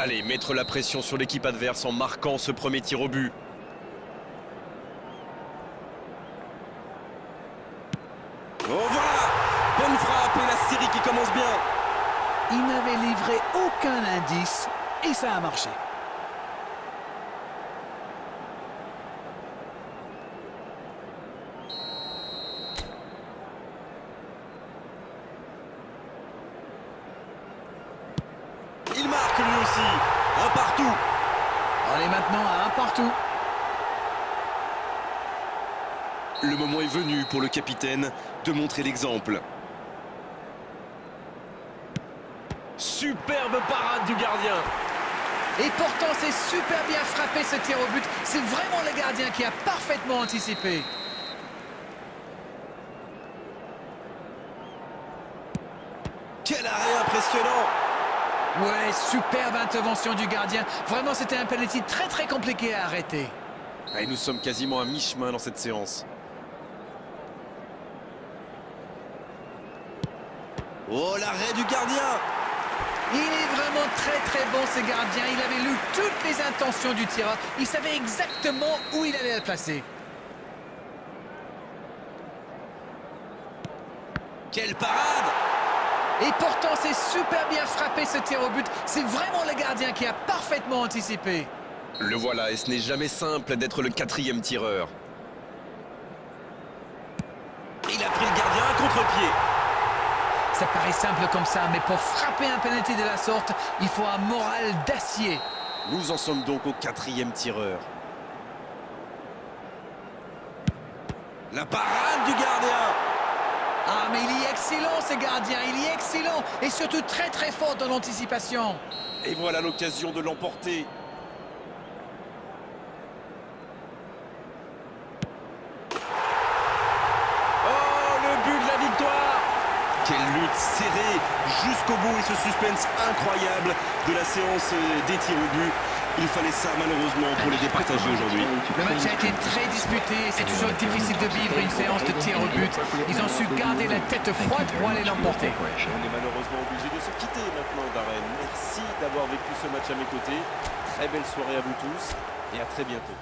Allez, mettre la pression sur l'équipe adverse en marquant ce premier tir au but. Oh voilà! Bonne frappe et la série qui commence bien. Il n'avait livré aucun indice et ça a marché. Il marque lui aussi. Un partout. On est maintenant à un partout. Le moment est venu pour le capitaine de montrer l'exemple. Superbe parade du gardien. Et pourtant, c'est super bien frappé ce tir au but. C'est vraiment le gardien qui a parfaitement anticipé. Quel arrêt impressionnant! Ouais, superbe intervention du gardien. Vraiment, c'était un penalty très compliqué à arrêter. Et nous sommes quasiment à mi-chemin dans cette séance. Oh, l'arrêt du gardien! Il est vraiment très bon ce gardien. Il avait lu toutes les intentions du tireur. Il savait exactement où il allait le placer. Quelle parade! Et pourtant, c'est super bien frappé ce tir au but. C'est vraiment le gardien qui a parfaitement anticipé. Le voilà, et ce n'est jamais simple d'être le quatrième tireur. Il a pris le gardien à contre-pied. Ça paraît simple comme ça, mais pour frapper un penalty de la sorte, il faut un moral d'acier. Nous en sommes donc au quatrième tireur. La parade du gardien! Ah, mais il est excellent ce gardien, il est excellent et surtout très fort dans l'anticipation. Et voilà l'occasion de l'emporter. Oh, le but de la victoire! Quelle lutte serrée jusqu'au bout et ce suspense incroyable de la séance des tirs au but. Il fallait ça malheureusement pour les départager aujourd'hui. Le match a été très disputé et c'est toujours difficile de vivre une séance de tir au but. Ils ont su garder la tête froide pour aller l'emporter. On est malheureusement obligé de se quitter maintenant, Darren. Merci d'avoir vécu ce match à mes côtés. Très belle soirée à vous tous et à très bientôt.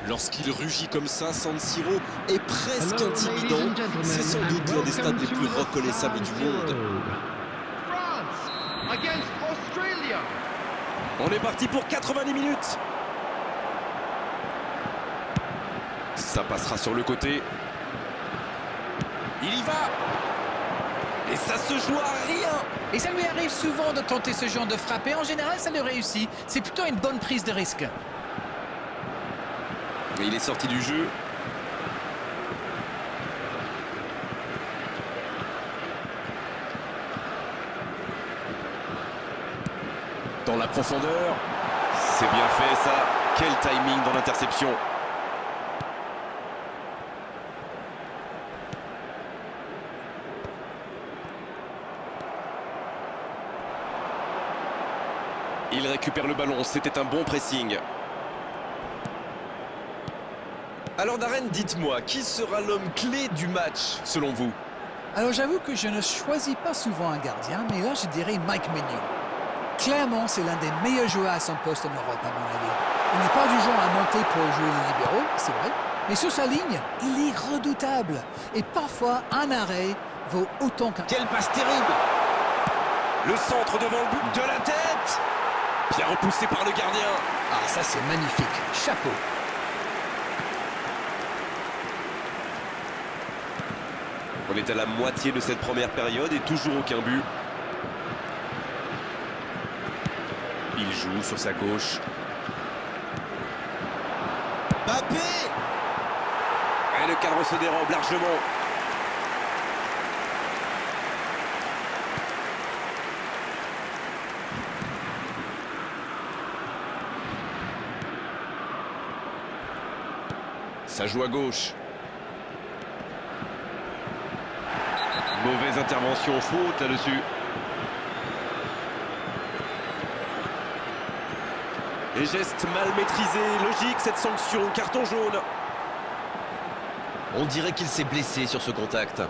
Lorsqu'il rugit comme ça, San Siro est presque intimidant. C'est sans doute l'un des stades les plus reconnaissables du monde. On est parti pour 90 minutes. Ça passera sur le côté. Il y va. Et ça se joue à rien. Et ça lui arrive souvent de tenter ce genre de frappe. Et en général, ça lui réussit. C'est plutôt une bonne prise de risque. Et il est sorti du jeu. Dans la profondeur. C'est bien fait ça. Quel timing dans l'interception. Il récupère le ballon, c'était un bon pressing. Alors Darren, dites-moi, qui sera l'homme clé du match, selon vous? Alors j'avoue que je ne choisis pas souvent un gardien, mais là je dirais Mike Maignan. Clairement, c'est l'un des meilleurs joueurs à son poste en Europe, à mon avis. Il n'est pas du genre à monter pour jouer les libéraux, c'est vrai. Mais sur sa ligne, il est redoutable. Et parfois, un arrêt vaut autant qu'un... Quelle passe terrible! Le centre devant le but de la tête! Bien repoussé par le gardien. Ah, ça c'est magnifique. Chapeau. On est à la moitié de cette première période et toujours aucun but. Il joue sur sa gauche. Mbappé! Et le cadre se dérobe largement. Ça joue à gauche. Mauvaise intervention, faute là-dessus. Les gestes mal maîtrisés, logique cette sanction, carton jaune. On dirait qu'il s'est blessé sur ce contact.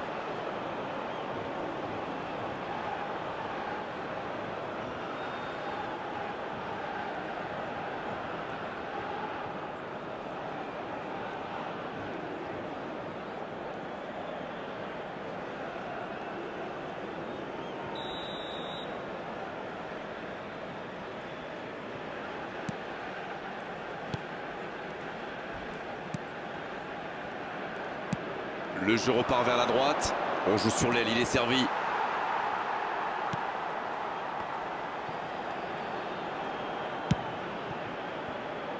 Le jeu repart vers la droite. On joue sur l'aile, il est servi.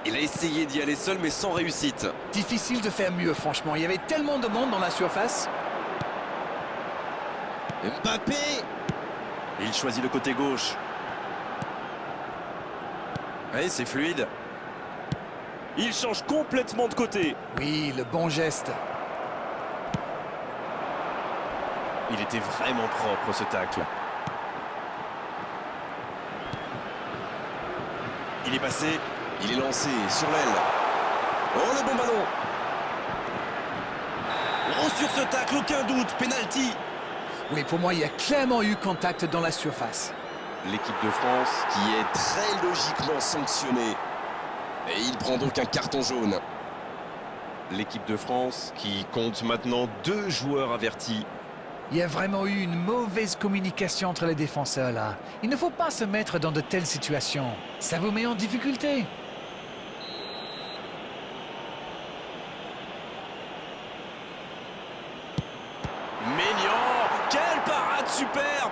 Il a essayé d'y aller seul, mais sans réussite. Difficile de faire mieux, franchement. Il y avait tellement de monde dans la surface. Mbappé! Il choisit le côté gauche. Oui, c'est fluide. Il change complètement de côté. Oui, le bon geste. Il était vraiment propre ce tacle. Il est passé, il est lancé sur l'aile. Oh le bon ballon. Oh sur ce tacle, aucun doute, penalty. Oui, pour moi, il y a clairement eu contact dans la surface. L'équipe de France qui est très logiquement sanctionnée. Et il prend donc un carton jaune. L'équipe de France Qui compte maintenant 2 joueurs avertis. Il y a vraiment eu une mauvaise communication entre les défenseurs là. Il ne faut pas se mettre dans de telles situations. Ça vous met en difficulté. Maignan, quelle parade superbe!